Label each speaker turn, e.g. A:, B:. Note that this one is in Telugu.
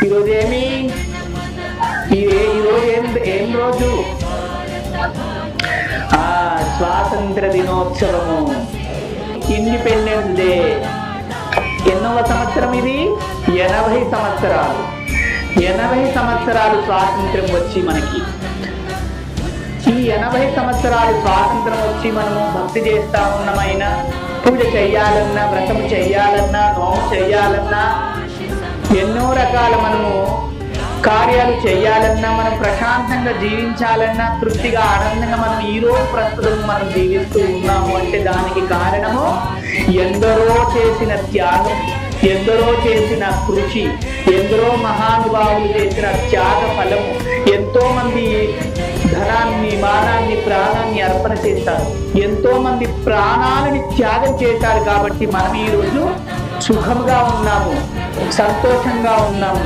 A: ఈరోజు ఏం రోజు? స్వాతంత్ర దినోత్సవము, ఇండిపెండెన్స్ డే. ఎన్నవ సంవత్సరం ఇది? 80 సంవత్సరాలు. 80 సంవత్సరాలు స్వాతంత్రం వచ్చి మనకి. ఈ 80 సంవత్సరాలు స్వాతంత్రం వచ్చి మనము భక్తి చేస్తా ఉన్నమైనా, పూజ చెయ్యాలన్నా, వ్రతం చెయ్యాలన్నా, నోము చెయ్యాలన్నా, ఎన్నో రకాల మనము కార్యాలు చెయ్యాలన్నా, మనం ప్రశాంతంగా జీవించాలన్నా, తృప్తిగా ఆనందంగా మనం ఈ రోజు ప్రస్తుతం మనం జీవిస్తూ ఉన్నాము అంటే దానికి కారణము ఎందరో చేసిన త్యాగం, ఎందరో చేసిన కృషి, ఎందరో మహానుభావులు చేసిన త్యాగ ఫలము. ఎంతో మంది ధనాన్ని, మానాన్ని, ప్రాణాన్ని అర్పణ చేశారు. ఎంతో మంది ప్రాణాలని త్యాగం చేశారు. కాబట్టి మనం ఈరోజు సుఖంగా ఉన్నాము, సంతోషంగా ఉన్నాము.